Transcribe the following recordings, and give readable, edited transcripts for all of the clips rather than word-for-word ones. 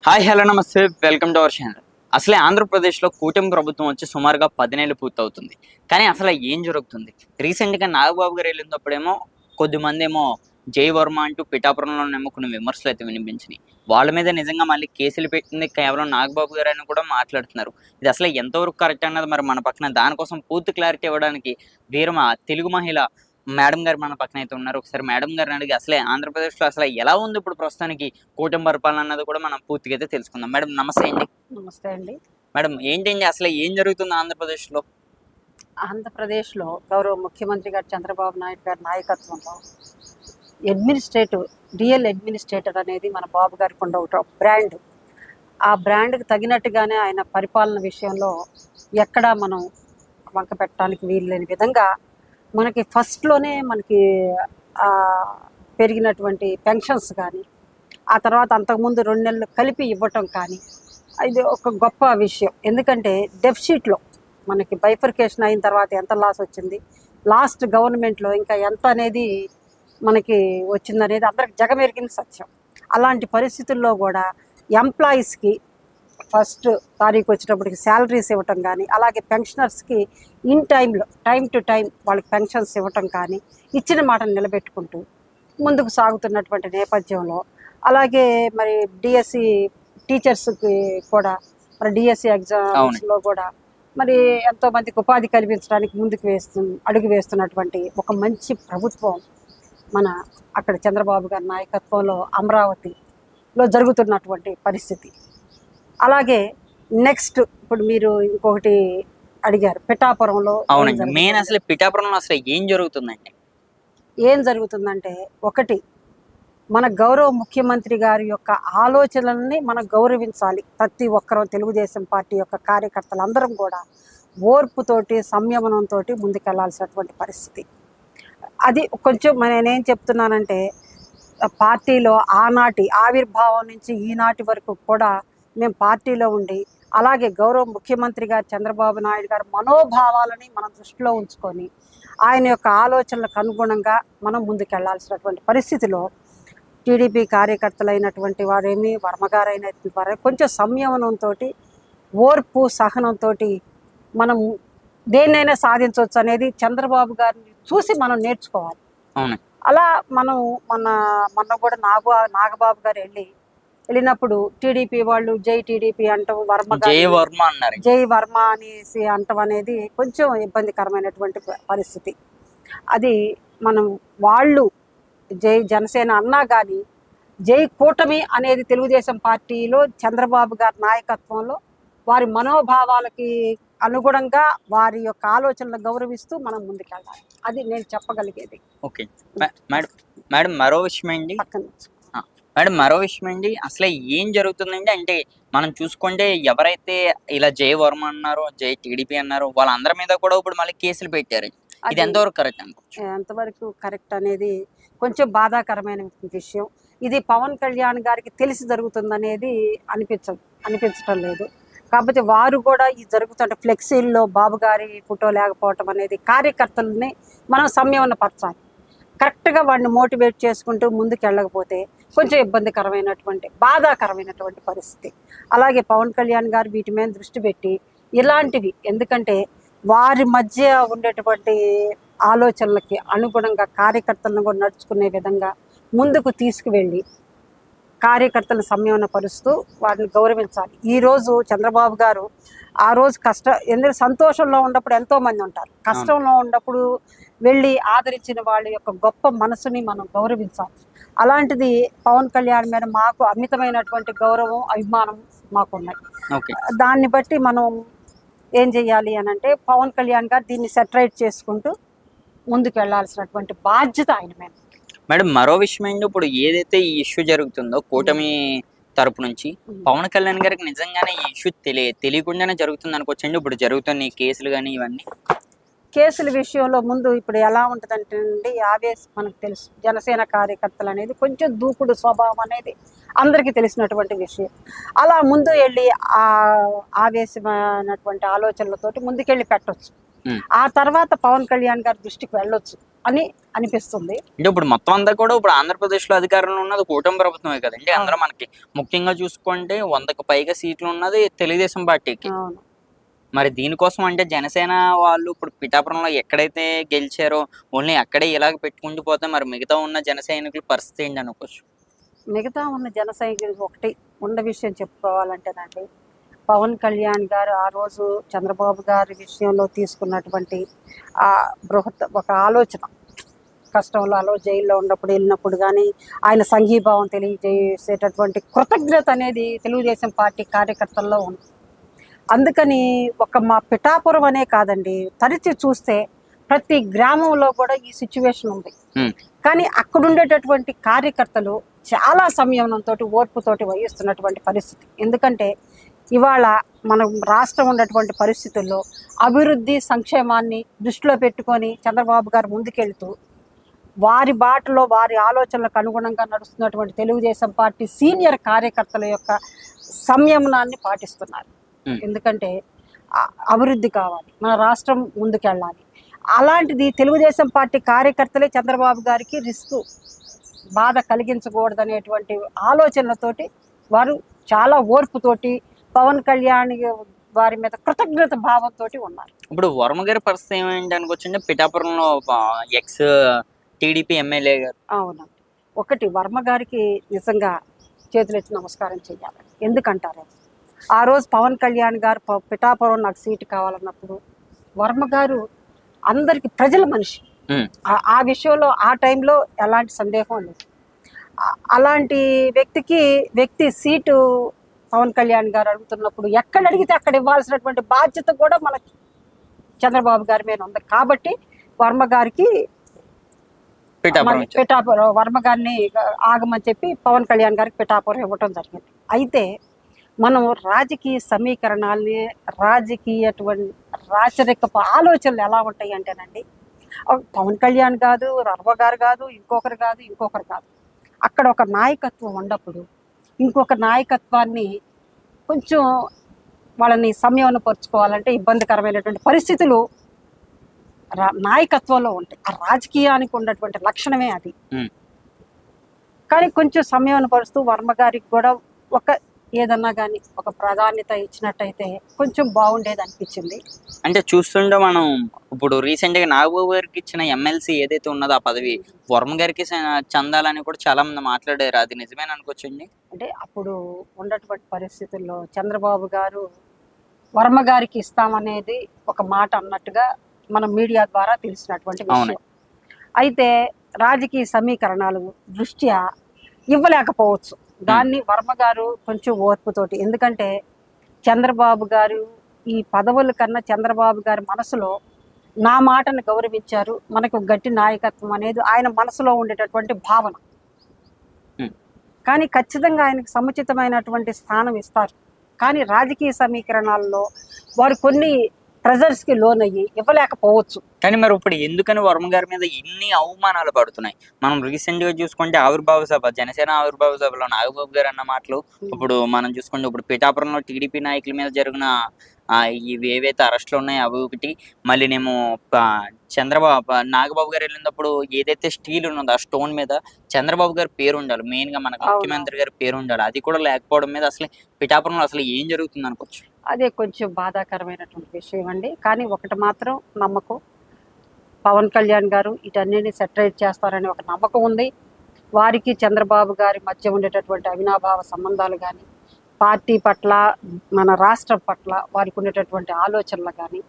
Hi hello నమస్తే welcome to our channel. అసలే ఆంధ్రప్రదేశ్లో కూటమి ప్రభుత్వం వచ్చి సుమారుగా 10 నెలలు పూర్తవుతుంది. కానీ అసలు ఏం జరుగుతుంది? రీసెంట్‌గా నాగబాబు గారు వెళ్ళినప్పుడేమో కొద్దిమంది ఏమో జై వర్మ అంటూ పిఠాపురంలోనేమో కొన్ని విమర్శలు అయితే వినిపించినాయి. వాళ్ళ మీద నిజంగా మళ్ళీ కేసులు పెట్టింది కేవలం నాగబాబు గారు అని కూడా మాట్లాడుతున్నారు. ఇది అసలు ఎంతవరకు కరెక్ట్ అన్నది మరి మన పక్కన దానికోసం పూర్తి క్లారిటీ ఇవ్వడానికి మా తెలుగు మహిళ మేడం గారు మన పక్కన అయితే ఉన్నారు. ఒకసారి మేడం గారిని అడిగి అసలే ఆంధ్రప్రదేశ్‌లో అసలు ఎలా ఉంది ఇప్పుడు ప్రస్తుతానికి కూటమి పరిపాలన అన్నది కూడా మనం పూర్తిగా అయితే తెలుసుకుందాం. మేడం నమస్తే అండి. నమస్తే అండి. మేడం ఏంటండి అసలు ఏం జరుగుతుంది ఆంధ్రప్రదేశ్‌లో? ఆంధ్రప్రదేశ్‌లో గౌరవ ముఖ్యమంత్రి గారు చంద్రబాబు నాయుడు గారి నాయకత్వంలో రియల్ అడ్మినిస్ట్రేటర్ అనేది మన బాబు గారికి ఉండే ఒక బ్రాండ్. ఆ బ్రాండ్‌కి తగినట్టుగానే ఆయన పరిపాలన విషయంలో ఎక్కడా మనం వంక పెట్టడానికి వీలు లేని విధంగా మనకి ఫస్ట్‌లోనే మనకి పెరిగినటువంటి పెన్షన్స్ కానీ, ఆ తర్వాత అంతకుముందు 2 నెలలు కలిపి ఇవ్వటం కానీ, ఇది ఒక గొప్ప విషయం. ఎందుకంటే డెఫిసిట్‌లో మనకి బైఫర్కేషన్ అయిన తర్వాత ఎంత లాస్ వచ్చింది, లాస్ట్ గవర్నమెంట్లో ఇంకా ఎంత అనేది మనకి వచ్చిందనేది అందరికి జగమెరిగిన సత్యం. అలాంటి పరిస్థితుల్లో కూడా ఎంప్లాయీస్కి ఫస్ట్ తారీఖు వచ్చేటప్పటికి శాలరీస్ ఇవ్వటం కానీ, అలాగే పెన్షనర్స్కి ఇన్ టైంలో టైం టు టైం వాళ్ళకి పెన్షన్స్ ఇవ్వటం కానీ, ఇచ్చిన మాటను నిలబెట్టుకుంటూ ముందుకు సాగుతున్నటువంటి నేపథ్యంలో, అలాగే మరి డిఎస్సి టీచర్స్కి కూడా మరి డిఎస్సి ఎగ్జామ్స్లో కూడా మరి ఎంతోమందికి ఉపాధి కల్పించడానికి అడుగు వేస్తున్నటువంటి ఒక మంచి ప్రభుత్వం మన అక్కడ చంద్రబాబు గారి నాయకత్వంలో అమరావతిలో జరుగుతున్నటువంటి పరిస్థితి. అలాగే నెక్స్ట్ ఇప్పుడు మీరు ఇంకొకటి అడిగారు పిఠాపురంలో. అవునండి, మెయిన్ అసలు పిఠాపురంలో అసలు ఏం జరుగుతుందండి? ఏం జరుగుతుందంటే, ఒకటి మన గౌరవ ముఖ్యమంత్రి గారి యొక్క ఆలోచనల్ని మనం గౌరవించాలి. ప్రతి ఒక్కరూ తెలుగుదేశం పార్టీ యొక్క కార్యకర్తలు అందరం కూడా ఓర్పుతోటి సంయమనంతో ముందుకెళ్లాల్సినటువంటి పరిస్థితి. అది కొంచెం నేనేం చెప్తున్నానంటే, పార్టీలో ఆనాటి ఆవిర్భావం నుంచి ఈనాటి వరకు కూడా మేము పార్టీలో ఉండి, అలాగే గౌరవ ముఖ్యమంత్రి గారు చంద్రబాబు నాయుడు గారు మనోభావాలని మనం దృష్టిలో ఉంచుకొని ఆయన యొక్క ఆలోచనలకు అనుగుణంగా మనం ముందుకెళ్లాల్సినటువంటి పరిస్థితిలో టీడీపీ కార్యకర్తలైనటువంటి వారేమి వర్మగారైనటువంటి వారు కొంచెం సంయమనంతో, ఓర్పు సహనంతో మనం దేన్నైనా సాధించవచ్చు అనేది చంద్రబాబు గారిని చూసి మనం నేర్చుకోవాలి. అలా మనం మొన్న కూడా నాగబాబు గారు వెళ్ళినప్పుడు టీడీపీ వాళ్ళు జై టీడీపీ అంటాం, జై వర్మ అనేసి అంటాం అనేది కొంచెం ఇబ్బందికరమైనటువంటి పరిస్థితి. అది మనం వాళ్ళు జై జనసేన అన్నా కానీ జై కూటమి అనేది తెలుగుదేశం పార్టీలో చంద్రబాబు గారి నాయకత్వంలో వారి మనోభావాలకి అనుగుణంగా వారి యొక్క ఆలోచనలు గౌరవిస్తూ మనం ముందుకెళ్ళాలి. అది నేను చెప్పగలిగేది. ఓకే మేడం, మరో విషయం ఏంటి మేడం, మరో విషయం ఏంటి అసలు ఏం జరుగుతుందండి? అంటే మనం చూసుకుంటే ఎవరైతే ఇలా జై వర్మ అన్నారో, జై టీడీపీ అన్నారో వాళ్ళందరి మీద కూడా ఇప్పుడు మళ్ళీ కేసులు పెట్టారు. ఇది ఎంతవరకు కరెక్ట్ అనుకోవచ్చు? ఎంతవరకు కరెక్ట్ అనేది కొంచెం బాధాకరమైన విషయం. ఇది పవన్ కళ్యాణ్ గారికి తెలిసి జరుగుతుందనేది అనిపించటం లేదు. కాకపోతే వారు కూడా ఈ జరుగుతుంటే ఫ్లెక్సీల్లో బాబు గారి ఫోటో లేకపోవటం అనేది కార్యకర్తలని మనం సంయమనపరచాలి. కరెక్ట్గా వాడిని మోటివేట్ చేసుకుంటూ ముందుకు వెళ్ళకపోతే కొంచెం ఇబ్బందికరమైనటువంటి బాధాకరమైనటువంటి పరిస్థితి. అలాగే పవన్ కళ్యాణ్ గారు వీటి మీద దృష్టి పెట్టి ఇలాంటివి, ఎందుకంటే వారి మధ్య ఉండేటువంటి ఆలోచనలకి అనుగుణంగా కార్యకర్తలను కూడా నడుచుకునే విధంగా ముందుకు తీసుకువెళ్ళి కార్యకర్తలను సంయమనపరుస్తూ వారిని గౌరవించాలి. ఈరోజు చంద్రబాబు గారు ఆ రోజు ఎందుకంటే సంతోషంలో ఉన్నప్పుడు ఎంతోమంది ఉంటారు, కష్టంలో ఉన్నప్పుడు వెళ్ళి ఆదరించిన వాళ్ళ యొక్క గొప్ప మనసుని మనం గౌరవించాలి. అలాంటిది పవన్ కళ్యాణ్ మీద మాకు అమితమైనటువంటి గౌరవం, అభిమానం మాకున్నాయి. దాన్ని బట్టి మనం ఏం చెయ్యాలి అని అంటే, పవన్ కళ్యాణ్ గారు దీన్ని సెటరైట్ చేసుకుంటూ ముందుకు వెళ్లాల్సినటువంటి బాధ్యత ఆయన మీద. మేడం మరో విషయం ఏంటి, ఇప్పుడు ఏదైతే ఈ ఇష్యూ జరుగుతుందో కూటమి తరపు నుంచి పవన్ కళ్యాణ్ గారికి నిజంగానే ఈ ఇష్యూ తెలియకుండానే జరుగుతుంది అనుకోవచ్చండి? ఇప్పుడు జరుగుతున్న కేసులు కానీ ఇవన్నీ కేసుల విషయంలో ముందు ఇప్పుడు ఎలా ఉంటుందంటే అండి, మనకు తెలుసు జనసేన కార్యకర్తలు అనేది కొంచెం దూకుడు స్వభావం అనేది అందరికీ తెలిసినటువంటి విషయం. అలా ముందు వెళ్ళి ఆ ఆవేశమైనటువంటి ఆలోచనలతోటి ముందుకెళ్ళి పెట్టవచ్చు. ఆ తర్వాత పవన్ కళ్యాణ్ గారి దృష్టికి వెళ్ళొచ్చు. అని అనిపిస్తుంది. అంటే ఇప్పుడు మొత్తం అంతా కూడా ఇప్పుడు ఆంధ్రప్రదేశ్ లో అధికారంలో ఉన్నది కూటమి ప్రభుత్వమే కదండి. అందులో మనకి ముఖ్యంగా చూసుకుంటే 100కు పైగా సీట్లు ఉన్నది తెలుగుదేశం పార్టీకి. అవును. మరి దీనికోసం అంటే జనసేన వాళ్ళు ఇప్పుడు పిఠాపురంలో ఎక్కడైతే గెలిచారో ఓన్లీ అక్కడే ఇలాగ పెట్టుకుంటూ పోతే మరి మిగతా ఉన్న జన సైనికుల పరిస్థితి ఏంటి అనుకోవచ్చు. మిగతా ఉన్న జన సైనికులకు ఒకటి ఉన్న విషయం చెప్పుకోవాలంటేనండి, పవన్ కళ్యాణ్ గారు ఆ రోజు చంద్రబాబు గారి విషయంలో తీసుకున్నటువంటి ఆ బృహత్ ఒక ఆలోచన, కష్టంలో అలో జైల్లో ఉన్నప్పుడు వెళ్ళినప్పుడు కానీ ఆయన సంఘీభావం తెలియజేసేటటువంటి కృతజ్ఞత అనేది తెలుగుదేశం పార్టీ కార్యకర్తల్లో ఉంది. అందుకని ఒక మా పిఠాపురం అనే కాదండి, తరచి చూస్తే ప్రతి గ్రామంలో కూడా ఈ సిచ్యువేషన్ ఉంది. కానీ అక్కడ ఉండేటటువంటి కార్యకర్తలు చాలా సంయమనంతో ఓర్పుతోటి వహిస్తున్నటువంటి పరిస్థితి. ఎందుకంటే ఇవాళ మనం రాష్ట్రం ఉన్నటువంటి పరిస్థితుల్లో అభివృద్ధి సంక్షేమాన్ని దృష్టిలో పెట్టుకొని చంద్రబాబు గారు ముందుకెళ్తూ వారి బాటలో వారి ఆలోచనలకు అనుగుణంగా నడుస్తున్నటువంటి తెలుగుదేశం పార్టీ సీనియర్ కార్యకర్తల యొక్క సంయమనాన్ని పాటిస్తున్నారు. ఎందుకంటే అభివృద్ధి కావాలి, మన రాష్ట్రం ముందుకెళ్ళాలి. అలాంటిది తెలుగుదేశం పార్టీ కార్యకర్తలే చంద్రబాబు గారికి రిస్క్ బాధ కలిగించకూడదనేటువంటి ఆలోచనలతోటి వారు చాలా ఓర్పుతోటి పవన్ కళ్యాణ్ వారి మీద కృతజ్ఞత భావంతో ఉన్నారు. ఇప్పుడు వర్మ గారి పరిస్థితి ఏమైంది అనుకోవచ్చండి పిఠాపురంలో ఎక్స్ టీడీపీ ఎమ్మెల్యే గారు? అవునండి, ఒకటి వర్మ గారికి నిజంగా చేతులెత్తి నమస్కారం చేయాలి. ఎందుకంటారు, ఆ రోజు పవన్ కళ్యాణ్ గారు పిఠాపురం నాకు సీటు కావాలన్నప్పుడు వర్మ గారు అందరికి ప్రజల మనిషి. ఆ విషయంలో ఆ టైంలో ఎలాంటి సందేహం లేదు. అలాంటి వ్యక్తి సీటు పవన్ కళ్యాణ్ గారు అడుగుతున్నప్పుడు ఎక్కడ అడిగితే అక్కడ ఇవ్వాల్సినటువంటి బాధ్యత కూడా మన చంద్రబాబు గారి మీద ఉంది. కాబట్టి వర్మ గారికి పిఠాపురం వర్మ గారిని ఆగమని చెప్పి పవన్ కళ్యాణ్ గారికి పిఠాపురం ఇవ్వటం జరిగింది. అయితే మనం రాజకీయ సమీకరణాలని రాచరికపు ఆలోచనలు ఎలా ఉంటాయి అంటేనండి, పవన్ కళ్యాణ్ కాదు, వర్మ గారు కాదు, ఇంకొకరు కాదు, అక్కడ ఒక నాయకత్వం ఉన్నప్పుడు ఇంకొక నాయకత్వాన్ని కొంచెం వాళ్ళని సంయమనపరుచుకోవాలంటే ఇబ్బందికరమైనటువంటి పరిస్థితులు నాయకత్వంలో ఉంటాయి. ఆ రాజకీయానికి ఉన్నటువంటి లక్షణమే అది. కానీ కొంచెం సంయమనపరుస్తూ వర్మ గారికి కూడా ఏదన్నా కానీ ఒక ప్రాధాన్యత ఇచ్చినట్టయితే కొంచెం బాగుండేది అనిపించింది. అంటే చూస్తుంటే మనం ఇప్పుడు రీసెంట్ గా నాగబాబు గారికి ఇచ్చిన ఎమ్మెల్సీ ఏదైతే ఉన్నదో ఆ పదవి వర్మ గారికి చెందాలని కూడా చాలా మంది మాట్లాడారు. అది నిజమేనా అనుకోవచ్చండి? అంటే అప్పుడు ఉన్నటువంటి పరిస్థితుల్లో చంద్రబాబు గారు వర్మ గారికి ఇస్తామనేది ఒక మాట అన్నట్టుగా మనం మీడియా ద్వారా తెలిసినటువంటి విషయం. అయితే రాజకీయ సమీకరణాలు దృష్ట్యా ఇవ్వలేకపోవచ్చు. దాన్ని వర్మ గారు కొంచెం ఓర్పుతోటి, ఎందుకంటే చంద్రబాబు గారు ఈ పదవుల కన్నా చంద్రబాబు గారి మనసులో నా మాటను గౌరవించారు, మనకు గట్టి నాయకత్వం అనేది ఆయన మనసులో ఉండేటటువంటి భావన. కానీ ఖచ్చితంగా ఆయనకు సముచితమైనటువంటి స్థానం ఇస్తారు. కానీ రాజకీయ సమీకరణాల్లో వారు కొన్ని ప్రెజర్స్కి లోనయ్యి ఇవ్వలేకపోవచ్చు. కానీ మరి ఇప్పుడు ఎందుకని వర్మ గారి మీద ఇన్ని అవమానాలు పడుతున్నాయి? మనం రీసెంట్ గా చూసుకుంటే ఆవిర్భావ సభ, జనసేన ఆవిర్భావ సభలో నాగబాబు గారు అన్న మాటలు, ఇప్పుడు మనం చూసుకుంటే ఇప్పుడు పిఠాపురంలో టీడీపీ నాయకుల మీద జరిగిన ఇవి ఏవైతే అరెస్టులు ఉన్నాయో అవి ఒకటి, మళ్ళీనేమో నాగబాబు గారు వెళ్ళినప్పుడు ఏదైతే స్టీల్ ఉన్నదో ఆ స్టోన్ మీద చంద్రబాబు గారి పేరు ఉండాలి, మెయిన్ గా మనకు ముఖ్యమంత్రి గారి పేరు ఉండాలి, అది కూడా లేకపోవడం మీద అసలు పిఠాపురంలో అసలు ఏం జరుగుతుంది అనుకోవచ్చు? అదే కొంచెం బాధాకరమైనటువంటి విషయం అండి. కానీ ఒకటి మాత్రం నమ్మకం, పవన్ కళ్యాణ్ గారు వీటన్నిటిని సెటరేట్ చేస్తారనే ఒక నమ్మకం ఉంది. వారికి చంద్రబాబు గారి మధ్య ఉండేటటువంటి అవినాభావ సంబంధాలు కానీ, పార్టీ పట్ల మన రాష్ట్రం పట్ల వారికి ఉండేటటువంటి ఆలోచనలు కానీ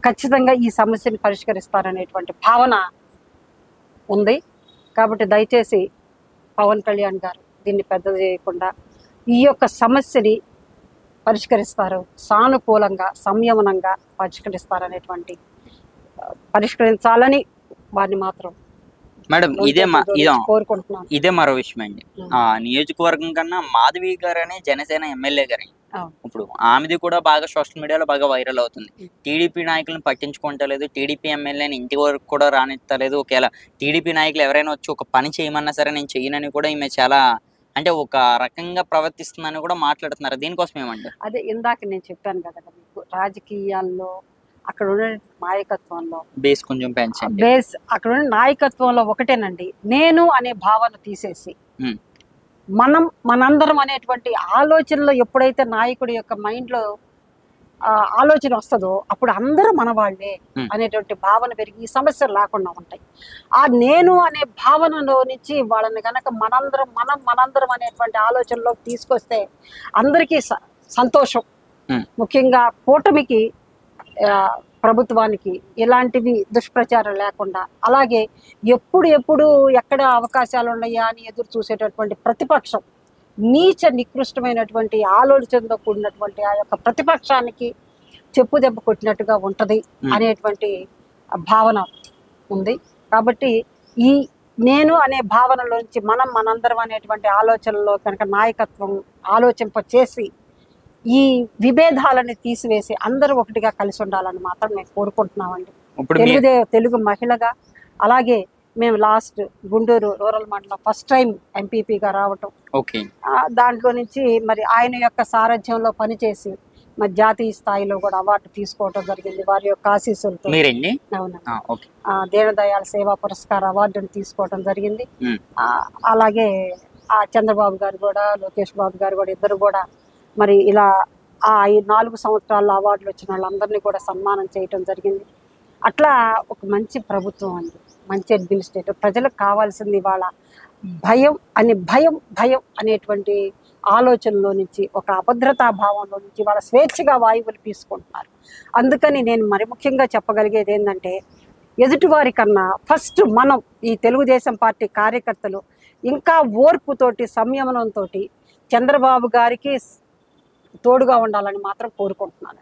ఖచ్చితంగా ఈ సమస్యను పరిష్కరిస్తారనేటువంటి భావన ఉంది. కాబట్టి దయచేసి పవన్ కళ్యాణ్ గారు దీన్ని పెద్ద చేయకుండా ఈ యొక్క సమస్యని పరిష్కరిస్తారు, సానుకూలంగా సంయమనంగా పరిష్కరించాలని వారిని మాత్రం మేడం ఇదే మరో విషయం అండి. ఆ నియోజకవర్గం కన్నా మాధవి గారు అనే జనసేన ఎమ్మెల్యే గారు ఇప్పుడు ఆమెది కూడా బాగా సోషల్ మీడియాలో బాగా వైరల్ అవుతుంది. టీడీపీ నాయకులను పట్టించుకుంటలేదు, టీడీపీ ఎమ్మెల్యేని ఇంటి వరకు కూడా రానిస్తలేదు. ఒకవేళ టీడీపీ నాయకులు ఎవరైనా వచ్చి ఒక పని చేయమన్నా సరే నేను చేయనని కూడా ఈమె చాలా అంటే ఒక రకంగా ప్రవర్తిస్తుందని కూడా మాట్లాడుతున్నారు. దీనికోసం ఏమండి? అదే ఇందాక నేను చెప్పాను కదా మీకు, రాజకీయాల్లో అక్కడ ఉన్న నాయకత్వంలో బేస్ కొంచెం పెంచండి. బేస్ అక్కడ ఉన్న నాయకత్వంలో ఒకటేనండి, నేను అనే భావన తీసేసి ఉమ్, మనందరం అనేటువంటి ఆలోచనలో ఎప్పుడైతే నాయకుడి యొక్క మైండ్లో ఆలోచన వస్తుందో అప్పుడు అందరూ మన వాళ్ళే అనేటువంటి భావన పెరిగి ఈ సమస్యలు లేకుండా ఉంటాయి. ఆ నేను అనే భావనలో నుంచి వాళ్ళని కనుక మనందరం అనేటువంటి ఆలోచనలోకి తీసుకొస్తే అందరికీ సంతోషం. ముఖ్యంగా కూటమికి, ప్రభుత్వానికి ఇలాంటివి దుష్ప్రచారం లేకుండా, అలాగే ఎప్పుడు ఎక్కడ అవకాశాలు ఉన్నాయా అని ఎదురు చూసేటటువంటి ప్రతిపక్షం, నీచ నికృష్టమైనటువంటి ఆలోచనతో కూడినటువంటి ఆ యొక్క ప్రతిపక్షానికి చెప్పు దెబ్బ కొట్టినట్టుగా ఉంటది అనేటువంటి భావన ఉంది. కాబట్టి ఈ నేను అనే భావనలోంచి మనందరం అనేటువంటి ఆలోచనలో కనుక నాయకత్వం ఆలోచింప చేసి ఈ విభేదాలని తీసివేసి అందరూ ఒకటిగా కలిసి ఉండాలని మాత్రం మేము కోరుకుంటున్నామండి. తెలుగు మహిళగా, అలాగే మేము లాస్ట్ గుంటూరు రూరల్ మండలం ఫస్ట్ టైం ఎంపీపీగా రావటం, దాంట్లో నుంచి మరి ఆయన యొక్క సారథ్యంలో పనిచేసి మరి జాతీయ స్థాయిలో కూడా అవార్డు తీసుకోవటం జరిగింది వారి యొక్క ఆశీస్సులతో. అవునండి, దీనదయాళ్ సేవా పురస్కార అవార్డును తీసుకోవటం జరిగింది. అలాగే చంద్రబాబు గారు కూడా, లోకేష్ బాబు గారు కూడా, ఇద్దరు కూడా మరి ఇలా ఆ 4 సంవత్సరాల అవార్డులు వచ్చిన వాళ్ళందరినీ కూడా సన్మానం చేయటం జరిగింది. అట్లా ఒక మంచి ప్రభుత్వం అండి, మంచి అడ్మినిస్ట్రేటర్. ప్రజలకు కావాల్సింది వాళ్ళ భయం అనేటువంటి ఆలోచనలో నుంచి, ఒక అభద్రతా భావంలో నుంచి వాళ్ళ స్వేచ్ఛగా వాయువులు తీసుకుంటున్నారు. అందుకని నేను మరి ముఖ్యంగా చెప్పగలిగేది ఏంటంటే, ఎదుటివారి కన్నా ఫస్ట్ మనం ఈ తెలుగుదేశం పార్టీ కార్యకర్తలు ఇంకా ఓర్పుతోటి, సంయమనంతో చంద్రబాబు గారికి తోడుగా ఉండాలని మాత్రం కోరుకుంటున్నాను.